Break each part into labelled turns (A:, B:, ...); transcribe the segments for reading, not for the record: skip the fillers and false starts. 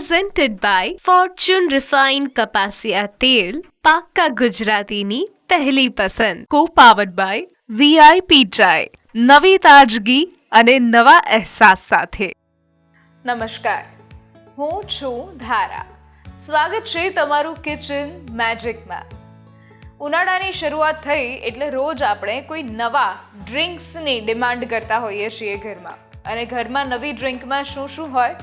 A: presented by Fortune Refined Kapasia Tel, પાક્કા ગુજરાતીની પહેલી પસંદ. Co-powered by VIP Chai, નવી તાજગી અને નવા અહેસાસ સાથે.
B: નમસ્કાર, હું છું ધારા. સ્વાગત છે તમારું કિચન મેજિકમાં. ઉનાળાની શરૂઆત થઈ એટલે રોજ આપણે કોઈ નવા ડ્રિંક્સની ડિમાન્ડ કરતા હોઈએ છીએ ઘરમાં. અને ઘરમાં નવી ડ્રિંકમાં શું શું હોય?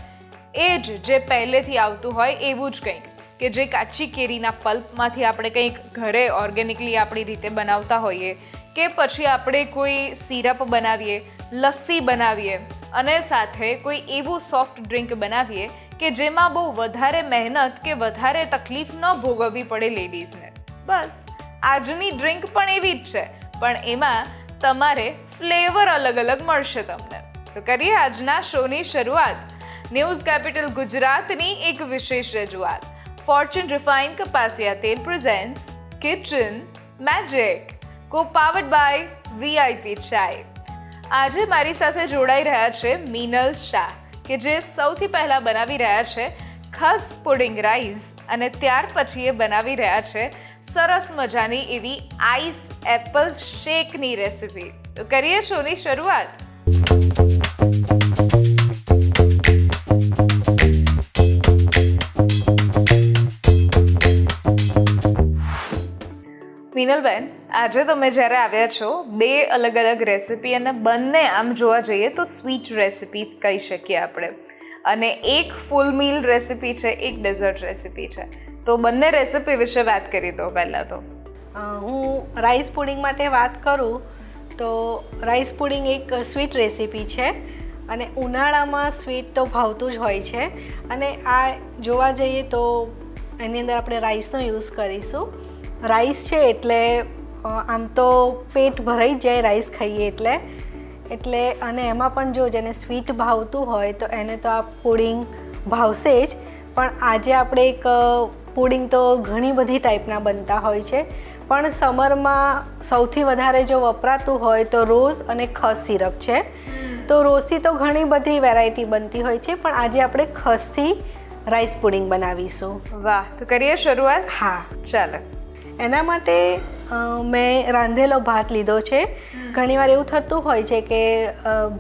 B: એ જ જે પહેલેથી આવતું હોય એવું જ કંઈક, કે જે કાચી કેરીના પલ્પમાંથી આપણે કંઈક ઘરે ઓર્ગેનિકલી આપણી રીતે બનાવતા હોઈએ, કે પછી આપણે કોઈ સિરપ બનાવીએ, લસ્સી બનાવીએ અને સાથે કોઈ એવું સોફ્ટ ડ્રિંક બનાવીએ કે જેમાં બહુ વધારે મહેનત કે વધારે તકલીફ ન ભોગવવી પડે લેડીઝને. બસ આજની ડ્રિંક પણ એવી જ છે, પણ એમાં તમારે ફ્લેવર અલગ અલગ મળશે તમને. તો કરીએ આજના શોની શરૂઆત. ન્યૂઝ કેપિટલ ગુજરાતની એક વિશેષ રજૂઆત. ફોર્ચ્યુન રિફાઇન્ડ કપાસિયા તેલ presents kitchen magic, co-powered by VIP Chai. આજે મારી સાથે જોડાઈ રહ્યા છે મીનલ શાહ, કે જે સૌથી પહેલા બનાવી રહ્યા છે ખસ પુડિંગ રાઈસ, અને ત્યાર પછી એ બનાવી રહ્યા છે સરસ મજાની એવી આઈસ એપલ શેકની રેસિપી. તો કરીએ શોની શરૂઆત. મીનલબેન, આજે તમે જ્યારે આવ્યા છો બે અલગ અલગ રેસિપી, અને બંને આમ જોવા જઈએ તો સ્વીટ રેસિપી કહી શકીએ આપણે, અને એક ફૂલ મીલ રેસિપી છે, એક ડેઝર્ટ રેસિપી છે. તો બંને રેસિપી વિશે વાત કરી દો પહેલાં તો.
C: હું રાઈસ પુડિંગ માટે વાત કરું તો રાઈસ પુડિંગ એક સ્વીટ રેસિપી છે, અને ઉનાળામાં સ્વીટ તો ભાવતું જ હોય છે. અને આ જોવા જઈએ તો એની અંદર આપણે રાઈસનો યુઝ કરીશું. રાઈસ છે એટલે આમ તો પેટ ભરાઈ જ જાય રાઈસ ખાઈએ એટલે અને એમાં પણ જો જેને સ્વીટ ભાવતું હોય તો એને તો આ પુડિંગ ભાવશે જ. પણ આજે આપણે એક પુડિંગ તો ઘણી બધી ટાઈપના બનતા હોય છે, પણ સમરમાં સૌથી વધારે જો વપરાતું હોય તો રોઝ અને ખસ સિરપ છે. તો રોઝથી તો ઘણી બધી વેરાયટી બનતી હોય છે, પણ આજે આપણે ખસથી રાઈસ પુડિંગ બનાવીશું.
B: વાહ, તો કરીએ શરૂઆત.
C: હા,
B: ચાલો.
C: એના માટે મેં રાંધેલો ભાત લીધો છે. ઘણીવાર એવું થતું હોય છે કે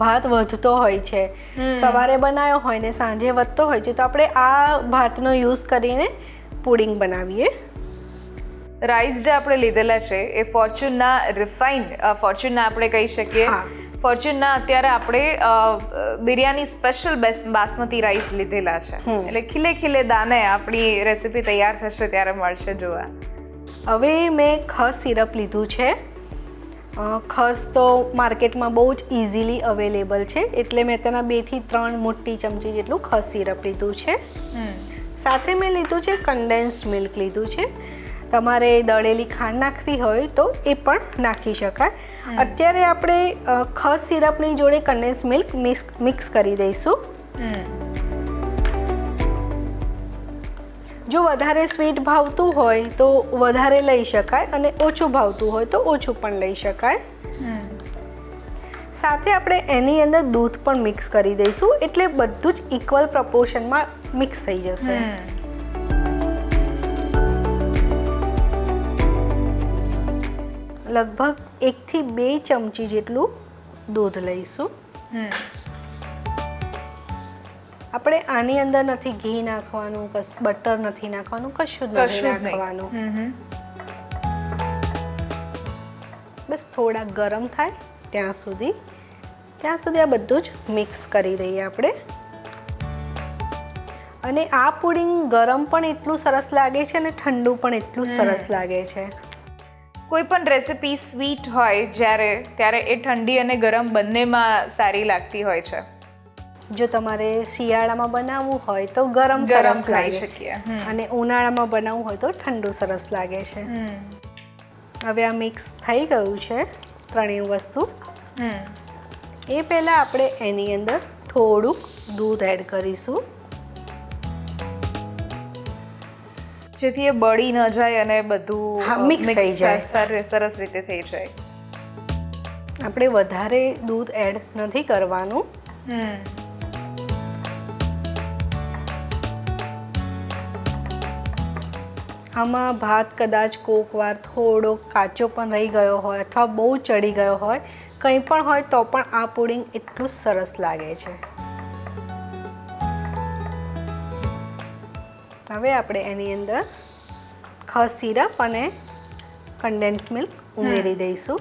C: ભાત વધતો હોય છે, સવારે બનાવ્યો હોય ને સાંજે વધતો હોય છે, તો આપણે આ ભાતનો યુઝ કરીને પુડિંગ બનાવીએ.
B: રાઈસ જે આપણે લીધેલા છે એ ફોર્ચ્યુનના રિફાઇન્ડ, ફોર્ચ્યુનના આપણે કહી શકીએ. ફોર્ચ્યુનના અત્યારે આપણે બિરયાની સ્પેશિયલ બાસમતી રાઈસ લીધેલા છે, એટલે ખીલે ખીલે દાને આપણી રેસિપી તૈયાર થશે ત્યારે મળશે જોવા.
C: હવે મેં ખસ સિરપ લીધું છે. ખસ તો માર્કેટમાં બહુ જ ઇઝીલી અવેલેબલ છે, એટલે મેં તેના 2 થી 3 મોટી ચમચી જેટલું ખસ સિરપ લીધું છે. સાથે મેં લીધું છે કન્ડેન્સ્ડ મિલ્ક લીધું છે. તમારે દળેલી ખાંડ નાખવી હોય તો એ પણ નાખી શકાય. અત્યારે આપણે ખસ સિરપની જોડે કન્ડેન્સ્ડ મિલ્ક મિક્સ કરી દઈશું. જો વધારે સ્વીટ ભાવતું હોય તો વધારે લઈ શકાય, અને ઓછું ભાવતું હોય તો ઓછું પણ લઈ શકાય. સાથે આપણે એની અંદર દૂધ પણ મિક્સ કરી દઈશું, એટલે બધું જ ઇક્વલ પ્રપોર્શનમાં મિક્સ થઈ જશે. લગભગ 1 થી 2 ચમચી જેટલું દૂધ લઈશું. આપણે આની અંદર નથી ઘી નાખવાનું, બટર નથી નાખવાનું, કશું જ નથી નાખવાનું. બસ થોડા ગરમ થાય ત્યાં સુધી આ બધું જ મિક્સ કરી દઈએ આપણે. અને આ પુડિંગ ગરમ પણ એટલું સરસ લાગે છે અને ઠંડુ પણ એટલું સરસ લાગે છે.
B: કોઈ પણ રેસિપી સ્વીટ હોય ત્યારે એ ઠંડી અને ગરમ બંનેમાં સારી લાગતી હોય છે.
C: જો તમારે શિયાળામાં બનાવવું હોય તો ગરમ સરસ
B: ખાઈ
C: લાગે,
B: શકીએ,
C: અને ઉનાળામાં બનાવવું હોય તો ઠંડુ સરસ લાગે છે. હવે આ મિક્સ થઈ ગયું છે ત્રણેય વસ્તુ. એ પહેલાં આપણે એની અંદર થોડુંક દૂધ એડ કરીશું,
B: જેથી એ બળી ન જાય અને બધું
C: મિક્સ થઈ જાય,
B: સરસ રીતે થઈ જાય.
C: આપણે વધારે દૂધ એડ નથી કરવાનું. આમાં ભાત કદાચ કોકવાર થોડો કાચો પણ રહી ગયો હોય અથવા બહુ ચડી ગયો હોય, કંઈ પણ હોય તો પણ આ પુડિંગ એટલું જ સરસ લાગે છે. હવે આપણે એની અંદર ખસ સિરપ અને કન્ડેન્સ મિલ્ક ઉમેરી દઈશું.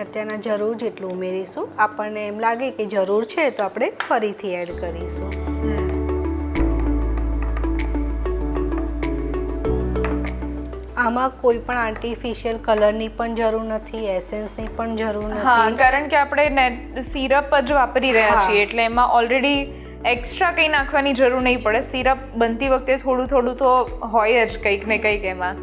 C: અત્યારના જરૂર જેટલું ઉમેરીશું. આપણને એમ લાગે કે જરૂર છે તો આપણે ફરીથી એડ કરીશું. આમાં કોઈ પણ આર્ટિફિશિયલ કલરની પણ જરૂર નથી, એસેન્સની પણ જરૂર
B: હા,
C: નથી.
B: કારણ કે આપણે સિરપ જ વાપરી રહ્યા છીએ એટલે એમાં ઓલરેડી એક્સ્ટ્રા કંઈ નાખવાની જરૂર નહીં પડે. સિરપ બનતી વખતે થોડું થોડું તો હોય જ કંઈક ને કંઈક એમાં.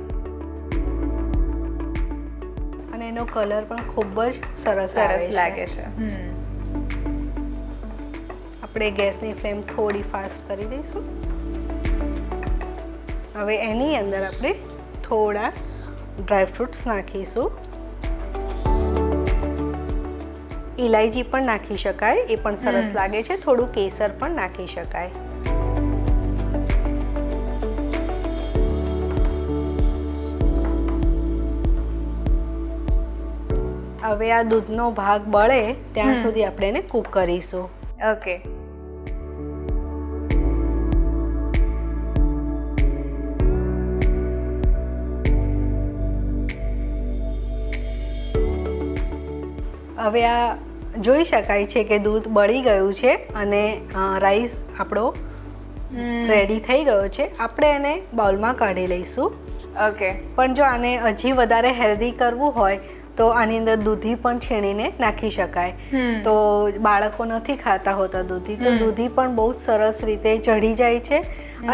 C: અને એનો કલર પણ ખૂબ જ સરસ
B: લાગે છે.
C: આપણે ગેસની ફ્લેમ થોડી ફાસ્ટ કરી દઈશું. હવે એની અંદર આપણે થોડા ડ્રાયફ્રૂટ્સ નાખીશું. ઇલાયચી પણ નાખી શકાય, એ પણ સરસ લાગે છે. થોડું કેસર પણ નાખી શકાય. હવે આ દૂધનો ભાગ બળે ત્યાં સુધી આપણે એને કૂક કરીશું.
B: ઓકે.
C: હવે આ જોઈ શકાય છે કે દૂધ બળી ગયું છે અને રાઈસ આપણો રેડી થઈ ગયો છે. આપણે એને બાઉલમાં કાઢી લઈશું.
B: ઓકે.
C: પણ જો આને હજી વધારે હેલ્ધી કરવું હોય તો આની અંદર દૂધી પણ છીણીને નાખી શકાય. તો બાળકો નથી ખાતા હોતા દૂધી, તો દૂધી પણ બહુ જ સરસ રીતે ચઢી જાય છે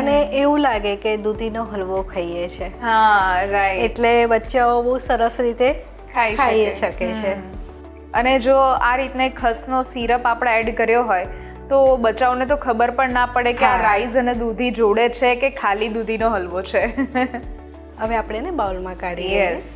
C: અને એવું લાગે કે દૂધીનો હલવો ખાઈએ છે.
B: હા, રાઈટ.
C: એટલે બચ્ચાઓ બહુ સરસ રીતે ખાઈ શકે છે.
B: અને જો આ રીતના ખસનો સિરપ આપણે એડ કર્યો હોય તો બચ્ચાઓને તો ખબર પણ ના પડે કે આ રાઈસ અને દૂધી જોડે છે કે ખાલી દૂધીનો હલવો છે.
C: હવે આપણે એને બાઉલમાં કાઢીએ.
B: યસ.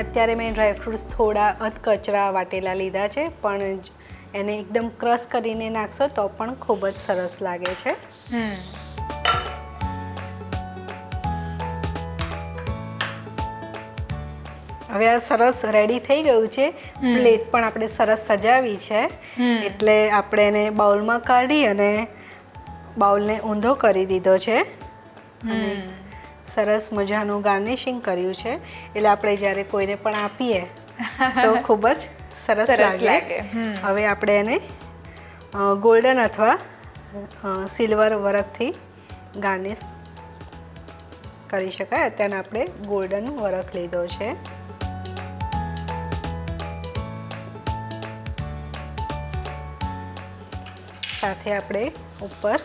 C: અત્યારે મેં ડ્રાયફ્રૂટ્સ થોડા અધકચરા વાટેલા લીધા છે, પણ એને એકદમ ક્રશ કરીને નાખશો તો પણ ખૂબ જ સરસ લાગે છે. હવે આ સરસ રેડી થઈ ગયું છે. પ્લેટ પણ આપણે સરસ સજાવી છે, એટલે આપણે એને બાઉલમાં કાઢી અને બાઉલને ઊંધો કરી દીધો છે અને સરસ મજાનું ગાર્નિશિંગ કર્યું છે. એટલે આપણે જ્યારે કોઈને પણ આપીએ તો ખૂબ જ સરસ લાગે. હવે આપણે એને ગોલ્ડન અથવા સિલ્વર વરખથી ગાર્નિશ કરી શકાય. અત્યારે આપણે ગોલ્ડન વરખ લીધો છે. સાથે આપણે ઉપર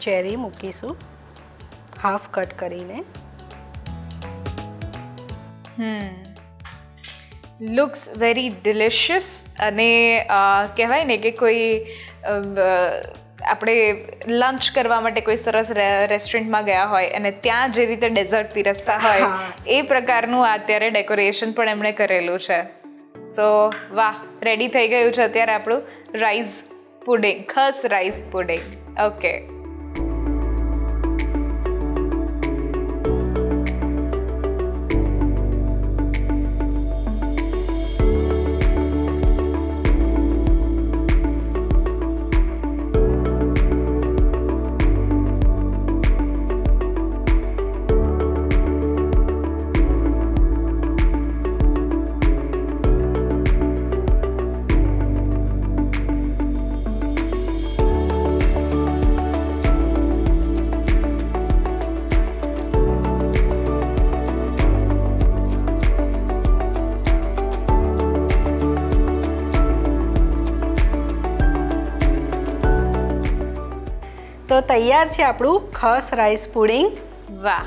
C: ચેરી મૂકીશું હાફ કટ કરીને.
B: Looks very delicious. અને કહેવાય ને કે કોઈ આપણે લંચ કરવા માટે કોઈ સરસ રેસ્ટોરન્ટમાં ગયા હોય અને ત્યાં જે રીતે ડેઝર્ટ પીરસતા હોય એ પ્રકારનું અત્યારે ડેકોરેશન પણ એમણે કરેલું છે. સો વાહ, રેડી થઈ ગયું છે અત્યારે આપણું રાઈસ પુડિંગ, ખસ રાઈસ પુડિંગ. ઓકે.
C: તો તૈયાર છે આપણું ખસ રાઈસ પુડિંગ.
B: વાહ,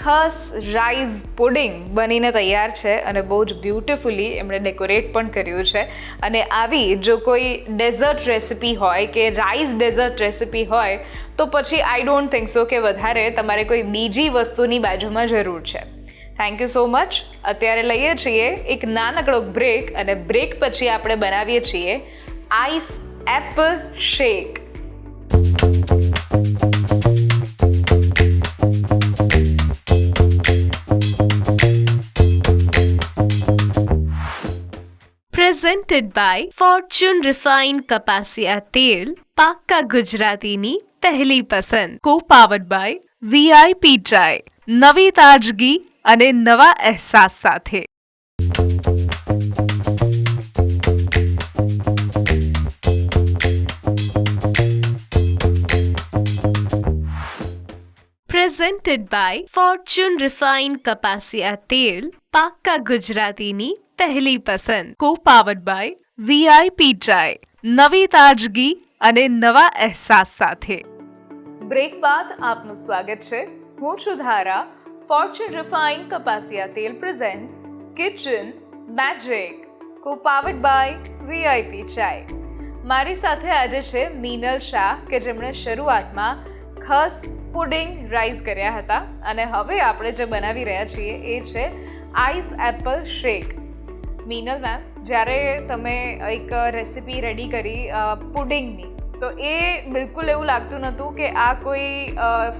B: ખાસ રાઈસ પુડિંગ બનીને તૈયાર છે અને બહુ જ બ્યુટિફુલી એમણે ડેકોરેટ પણ કર્યું છે. અને આવી જો કોઈ ડેઝર્ટ રેસિપી હોય કે રાઈસ ડેઝર્ટ રેસિપી હોય તો પછી આઈ ડોન્ટ થિંક સો કે વધારે તમારે કોઈ બીજી વસ્તુની બાજુમાં જરૂર છે. Thank you so much. અત્યારે લઈએ છીએ એક નાનકડો બ્રેક અને બ્રેક પછી આપણે બનાવીએ છીએ ice apple shake.
A: Presented by Fortune Refined કપાસિયા તેલ, પાક્કા ગુજરાતીની પહેલી પસંદ. Co-powered by VIP ચાય, નવી તાજગી અને નવા અહેસાસ સાથે. Presented by Fortune Refined કપાસિયા તેલ, પાક્કા ગુજરાતીની પહેલી પસંદ. Co-powered by VIP ચાય, નવી તાજગી અને નવા અહેસાસ સાથે.
B: બ્રેક બાદ આપનું સ્વાગત છે. હું છું ધારા. ફોર્ચ્યુન રિફાઇન્ડ કપાસિયા તેલ presents kitchen magic, co-powered by VIP chai. મારી સાથે આજે છે મીનલ શાહ કે જેમણે શરૂઆતમાં ખાસ પુડિંગ રાઈસ કર્યા હતા અને હવે આપણે જે બનાવી રહ્યા છીએ એ છે આઈસ એપલ શેક. મીનલ મેમ, જ્યારે તમે એક રેસિપી રેડી કરી પુડિંગની તો એ બિલકુલ એવું લાગતું નહોતું કે આ કોઈ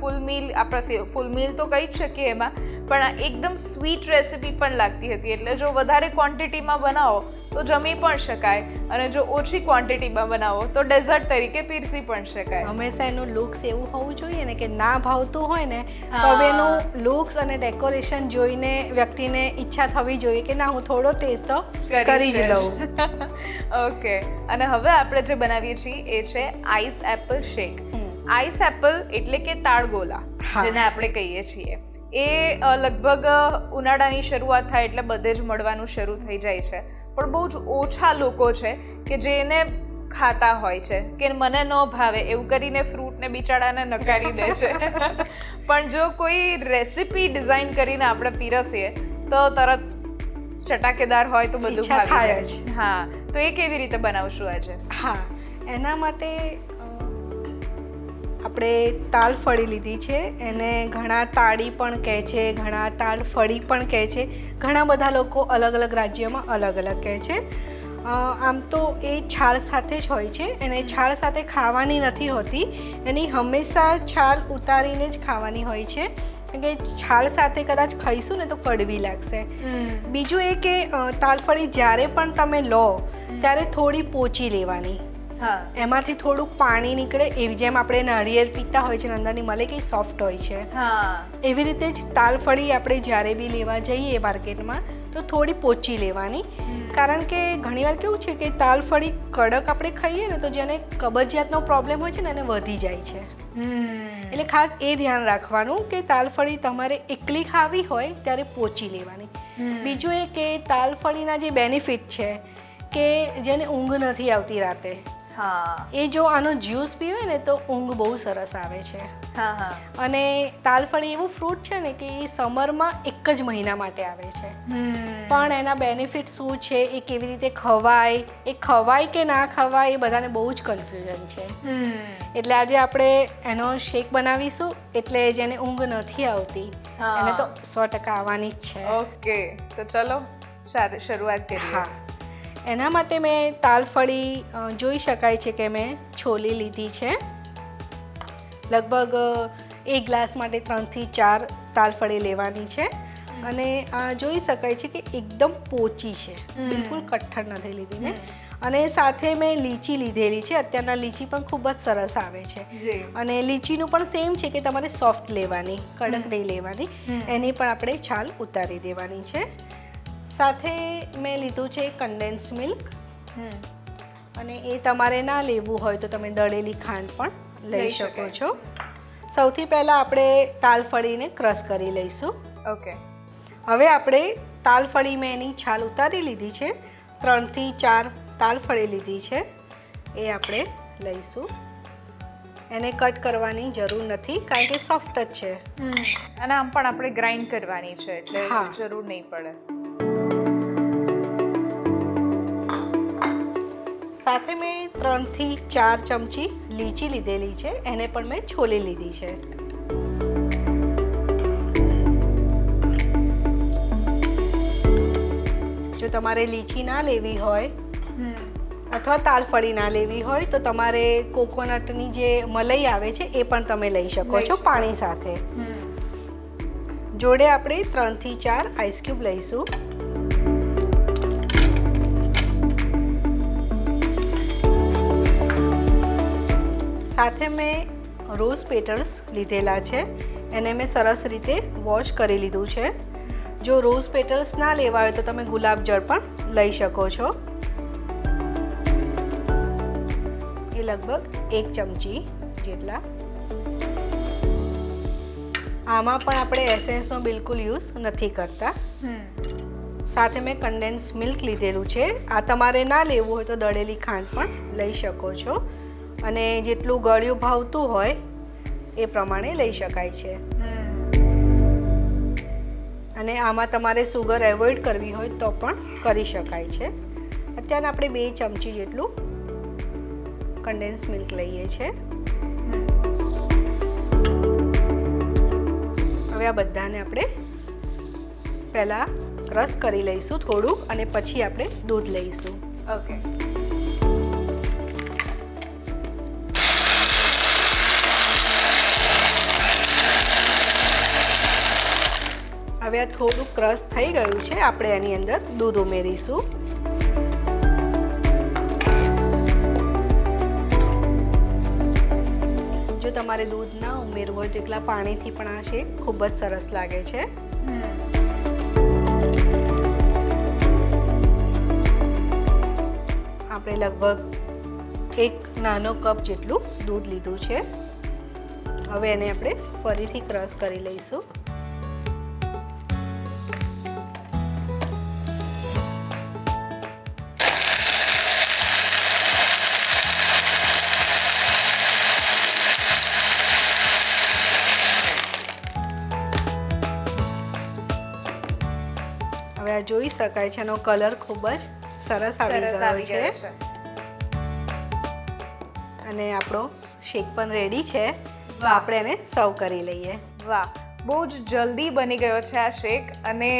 B: ફૂલ મીલ, આપણે ફૂલ મીલ તો કહી જ શકીએ એમાં, પણ આ એકદમ સ્વીટ રેસિપી પણ લાગતી હતી. એટલે જો વધારે ક્વોન્ટિટીમાં બનાવો તો જમી પણ શકાય અને જો ઓછી ક્વોન્ટિટીમાં બનાવો તો ડેઝર્ટ તરીકે પીરસી પણ શકાય.
C: હંમેશા એનું લુક્સ એવું હોવું જોઈએ ને કે ના ભાવતું હોય ને તો હવે એનું લુક્સ અને ડેકોરેશન જોઈને વ્યક્તિને ઈચ્છા થવી જોઈએ કે ના હું થોડો ટેસ્ટ તો કરી જ લઉં.
B: ઓકે. અને હવે આપણે જે બનાવીએ છીએ એ છે આઈસ એપલ શેક. આઈસ એપલ એટલે કે તાળગોલા જેને આપણે કહીએ છીએ, એ લગભગ ઉનાળાની શરૂઆત થાય એટલે બધે જ મળવાનું શરૂ થઈ જાય છે, પણ બહુ જ ઓછા લોકો છે કે જેને ખાતા હોય છે કે મને ન ભાવે એવું કરીને ફ્રૂટને બિચારાને નકારી દે છે. પણ જો કોઈ રેસિપી ડિઝાઇન કરીને આપણે પીરસીએ તો તરત ચટાકેદાર હોય તો બધું ભાવી જાય. હા, તો એ કેવી રીતે બનાવશું આજે?
C: હા, એના માટે આપણે તાલફળી લીધી છે. એને ઘણા તાળી પણ કહે છે, ઘણા તાલફળી પણ કહે છે, ઘણા બધા લોકો અલગ અલગ રાજ્યોમાં અલગ અલગ કહે છે. આમ તો એ છાલ સાથે જ હોય છે. એને છાલ સાથે ખાવાની નથી હોતી, એની હંમેશા છાલ ઉતારીને જ ખાવાની હોય છે, કેમ કે છાલ સાથે કદાચ ખાઈશું ને તો કડવી લાગશે. બીજું એ કે તાલફળી જ્યારે પણ તમે લો ત્યારે થોડી પોચી લેવાની. એમાંથી થોડુંક પાણી નીકળે, એવી જેમ આપણે નાળિયેર પીતા હોય છે અંદરની મલે કે સોફ્ટ હોય છે, એવી રીતે જ તાલફળી આપણે જ્યારે બી લેવા જઈએ માર્કેટમાં તો થોડી પોચી લેવાની. કારણ કે ઘણીવાર કેવું છે કે તાલફળી કડક આપણે ખાઈએ ને તો જેને કબજિયાતનો પ્રોબ્લેમ હોય છે ને એને વધી જાય છે. એટલે ખાસ એ ધ્યાન રાખવાનું કે તાલફળી તમારે એકલી ખાવી હોય ત્યારે પોચી લેવાની. બીજું એ કે તાલફળીના જે બેનિફિટ છે કે જેને ઊંઘ નથી આવતી રાતે, એ જો આનો જ્યુસ પીવે ને તો ઊંઘ બહુ સરસ આવે છે. અને તાલફળી એવું ફ્રૂટ છે ને કે એ સમરમાં એક જ મહિના માટે આવે છે, પણ એના બેનિફિટ શું છે, એ કેવી રીતે ખવાય, એ ખવાય કે ના ખવાય, એ બધાને બહુ જ કન્ફ્યુઝન છે. એટલે આજે આપણે એનો શેક બનાવીશું, એટલે જેને ઊંઘ નથી આવતી એને તો 100% આવવાની જ છે.
B: ઓકે, તો ચલો શરૂઆત કરીએ.
C: હા, એના માટે મેં તાલફળી જોઈ શકાય છે કે મેં છોલી લીધી છે. લગભગ 1 ગ્લાસ માટે 3 થી 4 તાલફળી લેવાની છે. અને આ જોઈ શકાય છે કે એકદમ પોચી છે, બિલકુલ કઠણ નથી લીધી મેં. અને સાથે મેં લીચી લીધેલી છે. અત્યારના લીચી પણ ખૂબ જ સરસ આવે છે. અને લીચીનું પણ સેમ છે કે તમારે સોફ્ટ લેવાની, કડક નહીં લેવાની. એની પણ આપણે છાલ ઉતારી દેવાની છે. સાથે મેં લીધું છે કન્ડેન્સ મિલ્ક, અને એ તમારે ના લેવું હોય તો તમે દળેલી ખાંડ પણ લઈ શકો છો. સૌથી પહેલાં આપણે તાલફળીને ક્રશ કરી લઈશું.
B: ઓકે.
C: હવે આપણે તાલફળી મેં એની છાલ ઉતારી લીધી છે. 3 થી 4 તાલફળી લીધી છે, એ આપણે લઈશું. એને કટ કરવાની જરૂર નથી કારણ કે સોફ્ટ જ છે.
B: અને આમ પણ આપણે ગ્રાઇન્ડ કરવાની છે એટલે
C: હા.
B: જરૂર નહીં પડે.
C: સાથે મેં 3 થી 4 ચમચી લીચી લીધેલી છે, એને પણ મેં છોલી લીધી છે. જો તમારે લીચી ના લેવી હોય અથવા તાલફળી ના લેવી હોય તો તમારે કોકોનટની જે મલાઈ આવે છે એ પણ તમે લઈ શકો છો પાણી સાથે. જોડે આપણે 3 થી 4 આઈસ ક્યુબ લઈશું. સાથે મેં રોઝ પેટલ્સ લીધેલા છે, એને મેં સરસ રીતે વોશ કરી લીધું છે. જો રોઝ પેટલ્સ ના લેવા હોય તો તમે ગુલાબજળ પણ લઈ શકો છો. એ લગભગ 1 ચમચી જેટલા. આમાં પણ આપણે એસેન્સનો બિલકુલ યુઝ નથી કરતા. સાથે મેં કન્ડેન્સ મિલ્ક લીધેલું છે. આ તમારે ના લેવું હોય તો દળેલી ખાંડ પણ લઈ શકો છો અને જેટલું ગળ્યું ભાવતું હોય એ પ્રમાણે લઈ શકાય છે. અને આમાં તમારે સુગર એવોઇડ કરવી હોય તો પણ કરી શકાય છે. અત્યારે આપણે 2 ચમચી જેટલું કન્ડેન્સ મિલ્ક લઈએ છીએ. હવે આ બધાને આપણે પહેલાં ક્રશ કરી લઈશું થોડુંક અને પછી આપણે દૂધ લઈશું.
B: ઓકે.
C: હવે આ થોડું ક્રશ થઈ ગયું છે, આપણે એની અંદર દૂધ ઉમેરીશું. જો તમારે દૂધ ના ઉમેરવું હોય તો એકલા પાણીથી પણ આ શેક ખૂબ જ સરસ લાગે છે. આપણે લગભગ 1 નાનો કપ જેટલું દૂધ લીધું છે. હવે એને આપણે ફરીથી ક્રશ કરી લઈશું. હવે આ જોઈ શકાય છે, એનો કલર ખૂબ જ સરસ આવી ગયો છે અને આપણો શેક પણ રેડી છે. તો આપણે એને સર્વ કરી લઈએ.
B: વાહ, બહુ જ જલ્દી બની ગયો છે આ શેક. અને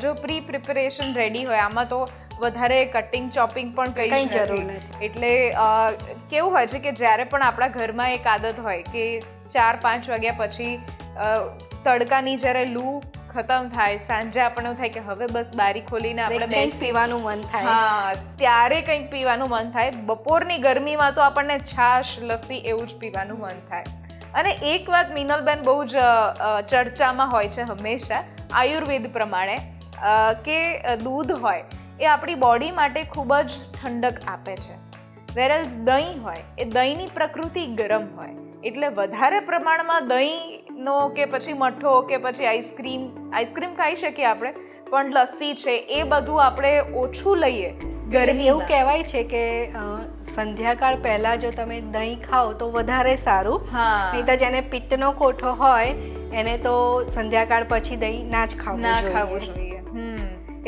B: જો પ્રિપરેશન રેડી હોય આમાં તો વધારે કટિંગ ચોપિંગ પણ કંઈ જ
C: જરૂર
B: નથી. એટલે કેવું હોય છે કે જ્યારે પણ આપણા ઘરમાં એક આદત હોય કે 4-5 વાગ્યા પછી તડકાની જ્યારે લૂ ખતમ થાય, સાંજે આપણને એવું થાય કે હવે બસ બારી ખોલીને આપણે બેસી
C: પીવાનું મન થાય.
B: હા, ત્યારે કંઈક પીવાનું મન થાય. બપોરની ગરમીમાં તો આપણને છાશ, લસ્સી એવું જ પીવાનું મન થાય. અને એક વાત મિનલબેન બહુ જ ચર્ચામાં હોય છે હંમેશા આયુર્વેદ પ્રમાણે કે દૂધ હોય એ આપણી બોડી માટે ખૂબ જ ઠંડક આપે છે. વેરએલ્સ દહીં હોય એ દહીંની પ્રકૃતિ ગરમ હોય, એટલે વધારે પ્રમાણમાં દહીંનો કે પછી મઠો કે પછી આઈસ્ક્રીમ ખાઈ શકીએ આપણે, પણ લસ્સી છે એ બધું આપણે ઓછું લઈએ.
C: ગરમી એવું કહેવાય છે કે સંધ્યાકાળ પહેલા જો તમે દહીં ખાઓ તો વધારે સારું. નહીં તો જેને પિત્તનો કોઠો હોય એને તો સંધ્યાકાળ પછી દહીં ના જ ખાવું
B: જોઈએ.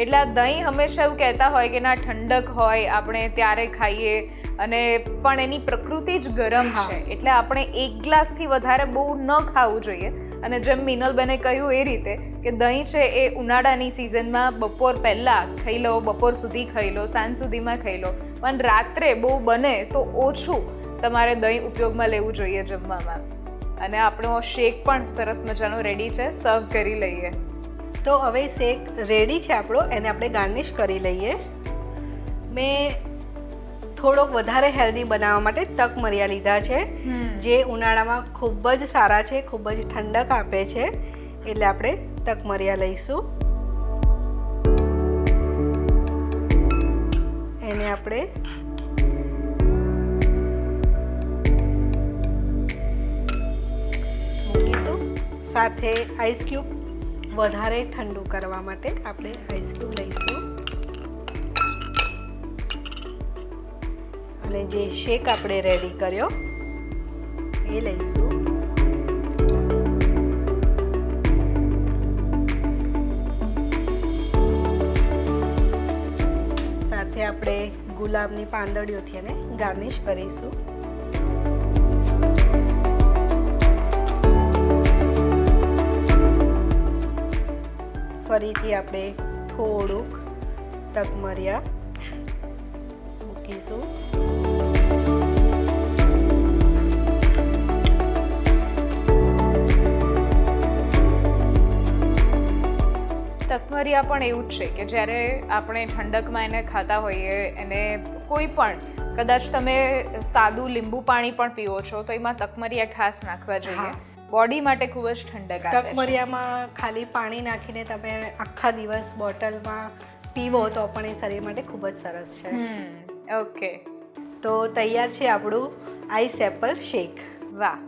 B: એટલે આ દહીં હંમેશા એવું કહેતા હોય કે ના ઠંડક હોય, આપણે ત્યારે ખાઈએ, અને પણ એની પ્રકૃતિ જ ગરમ છે એટલે આપણે 1 ગ્લાસથી વધારે બહુ ન ખાવું જોઈએ. અને જેમ મિનલબેને કહ્યું એ રીતે કે દહીં છે એ ઉનાળાની સિઝનમાં બપોર પહેલાં ખાઈ લો, બપોર સુધી ખાઈ લો, સાંજ સુધીમાં ખાઈ લો, પણ રાત્રે બહુ બને તો ઓછું તમારે દહીં ઉપયોગમાં લેવું જોઈએ જમવામાં. અને આપણો શેક પણ સરસ મજાનો રેડી છે, સર્વ કરી લઈએ.
C: તો હવે શેક રેડી છે આપણો, એને આપણે ગાર્નિશ કરી લઈએ. મેં થોડોક વધારે હેલ્ધી બનાવવા માટે તકમરિયા લીધા છે, જે ઉનાળામાં ખૂબ જ સારા છે, ખૂબ જ ઠંડક આપે છે, એટલે આપણે તકમરિયા લઈશું. એને આપણે મૂકીશું. સાથે આઈસ ક્યુબ વધારે ઠંડુ કરવા માટે આપણે આઈસ ક્યુબ લઈશું. અને જે શેક આપણે રેડી કર્યો એ એ લઈશું. સાથે આપણે ગુલાબની પાંદડીઓથી એને ગાર્નિશ કરીશું. ફરીથી આપણે થોડુંક તકમરિયા મૂકીશું.
B: તકમરિયા પણ એવું જ છે કે જ્યારે આપણે ઠંડકમાં એને ખાતા હોઈએ એને કોઈ પણ કદાચ તમે સાદું લીંબુ પાણી પણ પીવો છો તો એમાં તકમરિયા ખાસ નાખવા જોઈએ. બોડી માટે ખૂબ જ ઠંડક આપે છે.
C: તકમરિયામાં ખાલી પાણી નાખીને તમે આખા દિવસ બોટલમાં પીવો તો પણ એ શરીર માટે ખૂબ જ સરસ છે.
B: ઓકે,
C: તો તૈયાર છે આપણું આઈસ એપલ શેક.
B: વાહ.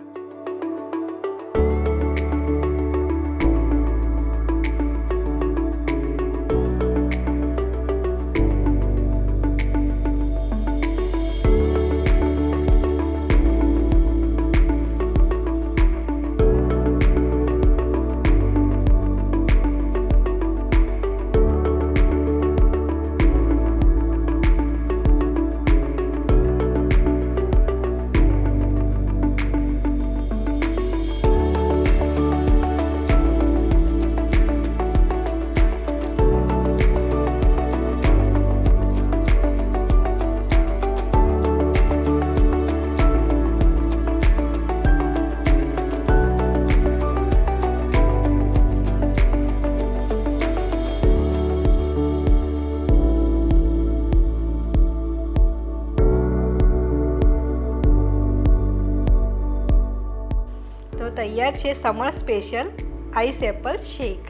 C: તો તૈયાર છે સમર સ્પેશિયલ આઈસ એપલ શેક.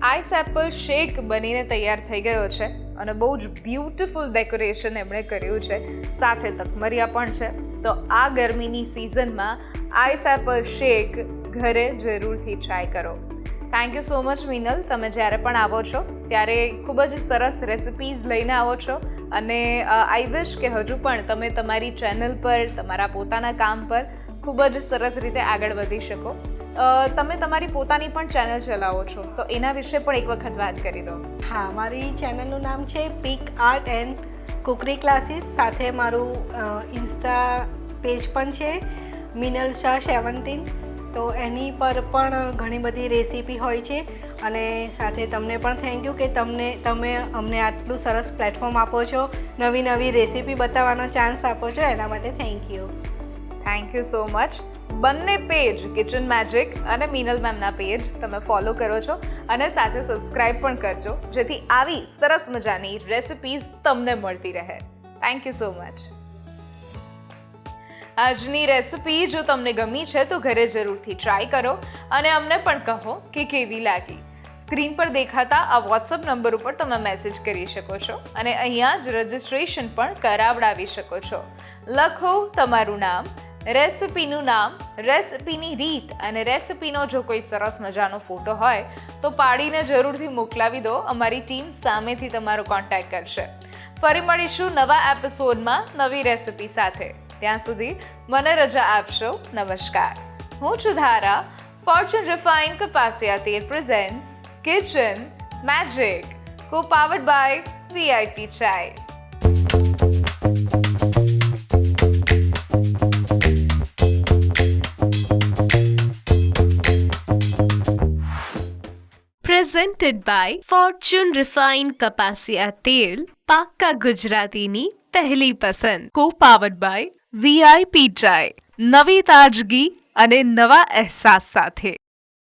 B: આઈસ એપલ શેક બનીને તૈયાર થઈ ગયો છે અને બહુ જ બ્યુટીફુલ ડેકોરેશન એમણે કર્યું છે, સાથે તકમરિયા પણ છે. તો આ ગરમીની સિઝનમાં આઈસ એપલ શેક ઘરે જરૂરથી ટ્રાય કરો. Thank you so much Minal. તમે જ્યારે પણ આવો છો ત્યારે ખૂબ જ સરસ રેસિપીઝ લઈને આવો છો અને આઈ વિશ કે હજુ પણ તમે તમારી ચેનલ પર તમારા પોતાના કામ પર ખૂબ જ સરસ રીતે આગળ વધી શકો. તમે તમારી પોતાની પણ ચેનલ ચલાવો છો તો એના વિશે પણ એક વખત વાત કરી દો.
C: હા, મારી ચેનલનું નામ છે પીક આર્ટ એન્ડ કુકરી ક્લાસીસ. સાથે મારું ઇન્સ્ટા પેજ પણ છે મિનલ શાહ 17. તો એની પર પણ ઘણી બધી રેસીપી હોય છે અને સાથે તમને પણ થેન્ક યુ કે તમે અમને આટલું સરસ પ્લેટફોર્મ આપો છો, નવી નવી રેસીપી બતાવવાનો ચાન્સ આપો છો, એના માટે thank you.
B: Thank you so much. બંને પેજ કિચન મેજિક અને મિનલ મેમના પેજ તમે ફોલો કરો છો અને સાથે સબસ્ક્રાઇબ પણ કરજો જેથી આવી સરસ મજાની રેસિપીઝ તમને મળતી રહે. Thank you so much. આજની રેસિપી જો તમને ગમી છે તો ઘરે જરૂરથી ટ્રાય કરો અને અમને પણ કહો કે કેવી લાગી. સ્ક્રીન પર દેખાતા આ વોટ્સઅપ નંબર ઉપર તમે મેસેજ કરી શકો છો અને અહીંયા જ રજિસ્ટ્રેશન પણ કરાવડાવી શકો છો. લખો તમારું નામ, રેસિપીનું નામ, રેસિપીની રીત અને રેસિપીનો જો કોઈ સરસ મજાનો ફોટો હોય તો પાડીને જરૂરથી મોકલાવી દો. અમારી ટીમ સામેથી તમારો કોન્ટેક્ટ કરશે. ફરી મળીશું નવા એપિસોડમાં નવી રેસિપી સાથે. ત્યાં સુધી મને રજા આપશો. નમસ્કાર. હું છું ધારા. ફોર્ચ્યુન રિફાઇન્ડ કપાસિયા તેલ presents kitchen magic, co-powered by VIP Chai.
A: Presented by Fortune Refined Kapasia Tel, પાક્કા ગુજરાતીની પહેલી પસંદ. Co-powered by VIP Chai, નવી તાજગી અને નવા અહેસાસ સાથે.